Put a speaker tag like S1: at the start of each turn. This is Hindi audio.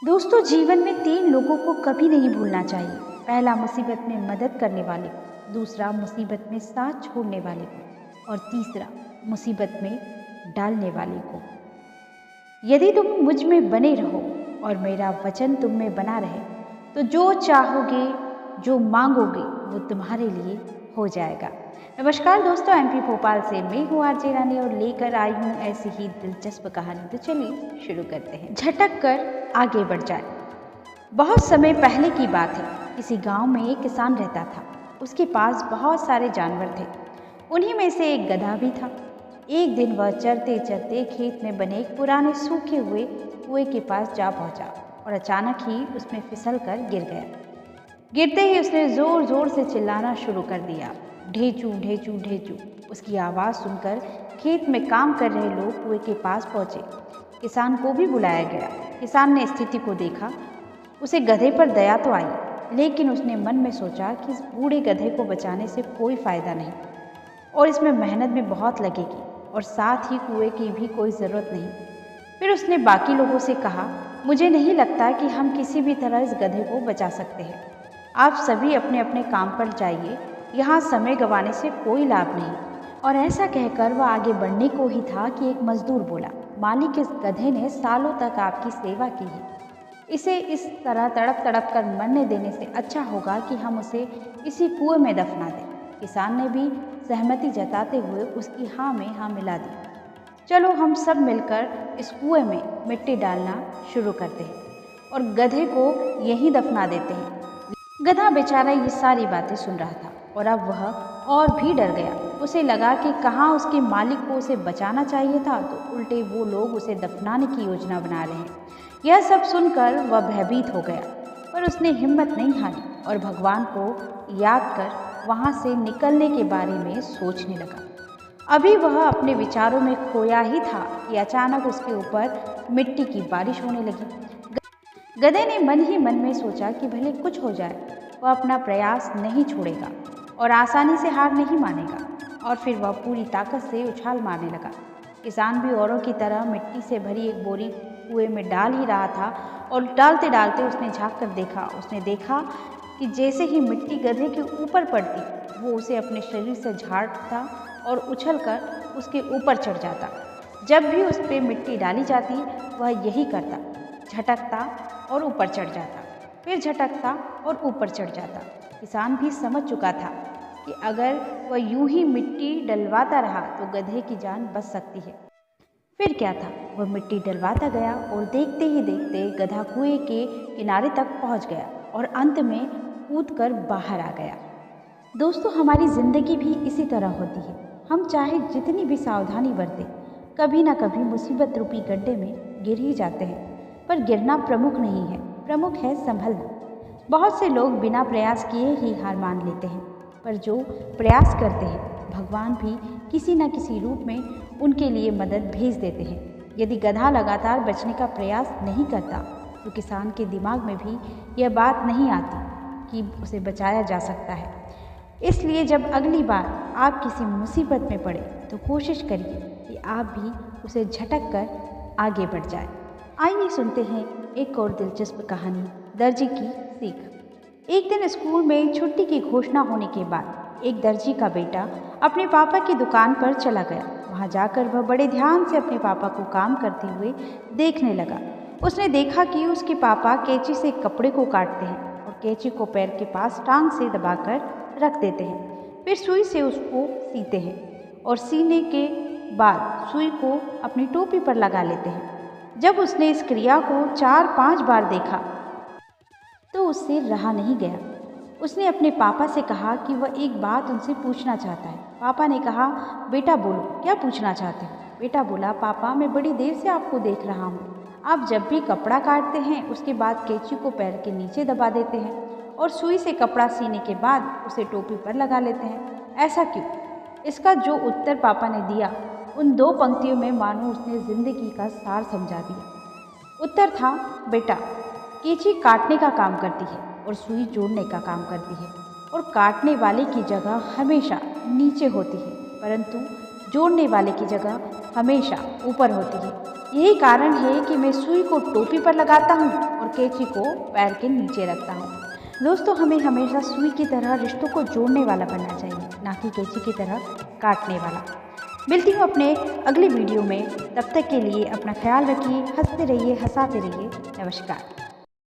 S1: दोस्तों, जीवन में 3 लोगों को कभी नहीं भूलना चाहिए। पहला, मुसीबत में मदद करने वाले को। दूसरा, मुसीबत में साथ छोड़ने वाले को। और तीसरा, मुसीबत में डालने वाले को। यदि तुम मुझ में बने रहो और मेरा वचन तुम में बना रहे तो जो चाहोगे, जो मांगोगे, वो तुम्हारे लिए हो जाएगा। नमस्कार दोस्तों, एमपी भोपाल से मैं हूँ आरजे रानी और लेकर आई हूँ ऐसी ही दिलचस्प कहानी। तो चलिए शुरू करते हैं। झटक कर आगे बढ़ जाए। बहुत समय पहले की बात है। किसी गांव में एक किसान रहता था। उसके पास बहुत सारे जानवर थे। उन्हीं में से एक गधा भी था। एक दिन वह चरते चरते खेत में बने एक पुराने सूखे हुए कुएं के पास जा पहुंचा और अचानक ही उसमें फिसल कर गिर गया। गिरते ही उसने जोर जोर से चिल्लाना शुरू कर दिया, ढेचू ढेचू ढेचू। उसकी आवाज़ सुनकर खेत में काम कर रहे लोग कुएं के पास पहुंचे। किसान को भी बुलाया गया। किसान ने स्थिति को देखा। उसे गधे पर दया तो आई, लेकिन उसने मन में सोचा कि इस बूढ़े गधे को बचाने से कोई फ़ायदा नहीं और इसमें मेहनत भी बहुत लगेगी और साथ ही कुएं की भी कोई ज़रूरत नहीं। फिर उसने बाकी लोगों से कहा, मुझे नहीं लगता कि हम किसी भी तरह इस गधे को बचा सकते हैं। आप सभी अपने अपने काम पर जाइए, यहाँ समय गंवाने से कोई लाभ नहीं। और ऐसा कहकर वह आगे बढ़ने को ही था कि एक मजदूर बोला, मालिक, इस गधे ने सालों तक आपकी सेवा की है। इसे इस तरह तड़प तड़प कर मरने देने से अच्छा होगा कि हम उसे इसी कुएं में दफना दें। किसान ने भी सहमति जताते हुए उसकी हाँ में हाँ मिला दी। चलो हम सब मिलकर इस कुएं में मिट्टी डालना शुरू करते हैं और गधे को यहीं दफना देते हैं। गधा बेचारा ये सारी बातें सुन रहा था और अब वह और भी डर गया। उसे लगा कि कहाँ उसके मालिक को उसे बचाना चाहिए था, तो उल्टे वो लोग उसे दफनाने की योजना बना रहे हैं। यह सब सुनकर वह भयभीत हो गया, पर उसने हिम्मत नहीं हारी और भगवान को याद कर वहाँ से निकलने के बारे में सोचने लगा। अभी वह अपने विचारों में खोया ही था कि अचानक उसके ऊपर मिट्टी की बारिश होने लगी। गधे ने मन ही मन में सोचा कि भले कुछ हो जाए, वह अपना प्रयास नहीं छोड़ेगा और आसानी से हार नहीं मानेगा। और फिर वह पूरी ताकत से उछाल मारने लगा। किसान भी औरों की तरह मिट्टी से भरी एक बोरी कुएं में डाल ही रहा था और डालते डालते उसने झांक कर देखा। उसने देखा कि जैसे ही मिट्टी गधे के ऊपर पड़ती, वो उसे अपने शरीर से झाड़ता और उछलकर उसके ऊपर चढ़ जाता। जब भी उस पर मिट्टी डाली जाती, वह यही करता, झटकता और ऊपर चढ़ जाता, फिर झटकता और ऊपर चढ़ जाता। किसान भी समझ चुका था कि अगर वह यूं ही मिट्टी डलवाता रहा तो गधे की जान बच सकती है। फिर क्या था, वह मिट्टी डलवाता गया और देखते ही देखते गधा कुएं के किनारे तक पहुंच गया और अंत में कूदकर बाहर आ गया। दोस्तों, हमारी ज़िंदगी भी इसी तरह होती है। हम चाहे जितनी भी सावधानी बरतें, कभी ना कभी मुसीबत रूपी गड्ढे में गिर ही जाते हैं। पर गिरना प्रमुख नहीं है, प्रमुख है संभलना। बहुत से लोग बिना प्रयास किए ही हार मान लेते हैं, पर जो प्रयास करते हैं, भगवान भी किसी न किसी रूप में उनके लिए मदद भेज देते हैं। यदि गधा लगातार बचने का प्रयास नहीं करता तो किसान के दिमाग में भी यह बात नहीं आती कि उसे बचाया जा सकता है। इसलिए जब अगली बार आप किसी मुसीबत में पड़े तो कोशिश करिए कि आप भी उसे झटक कर आगे बढ़ जाए। आइए सुनते हैं एक और दिलचस्प कहानी, दर्जी की सीख। एक दिन स्कूल में छुट्टी की घोषणा होने के बाद एक दर्जी का बेटा अपने पापा की दुकान पर चला गया। वहां जाकर वह बड़े ध्यान से अपने पापा को काम करते हुए देखने लगा। उसने देखा कि उसके पापा कैंची से कपड़े को काटते हैं और कैंची को पैर के पास टांग से दबाकर रख देते हैं, फिर सुई से उसको सीते हैं और सीने के बाद सुई को अपनी टोपी पर लगा लेते हैं। जब उसने इस क्रिया को 4-5 बार देखा तो उससे रहा नहीं गया। उसने अपने पापा से कहा कि वह एक बात उनसे पूछना चाहता है। पापा ने कहा, बेटा बोलो, क्या पूछना चाहते हो? बेटा बोला, पापा, मैं बड़ी देर से आपको देख रहा हूँ। आप जब भी कपड़ा काटते हैं उसके बाद कैंची को पैर के नीचे दबा देते हैं और सुई से कपड़ा सीने के बाद उसे टोपी पर लगा लेते हैं, ऐसा क्यों? इसका जो उत्तर पापा ने दिया, उन 2 पंक्तियों में मानो उसने जिंदगी का सार समझा दिया। उत्तर था, बेटा, कैंची काटने का काम करती है और सुई जोड़ने का काम करती है और काटने वाले की जगह हमेशा नीचे होती है, परंतु जोड़ने वाले की जगह हमेशा ऊपर होती है। यही कारण है कि मैं सुई को टोपी पर लगाता हूँ और कैंची को पैर के नीचे रखता हूँ। दोस्तों, हमें हमेशा सुई की तरह रिश्तों को जोड़ने वाला बनना चाहिए, ना कि कैंची की तरह काटने वाला। मिलती हूँ अपने अगली वीडियो में, तब तक के लिए अपना ख्याल रखिए, हंसते रहिए, हंसाते रहिए। नमस्कार।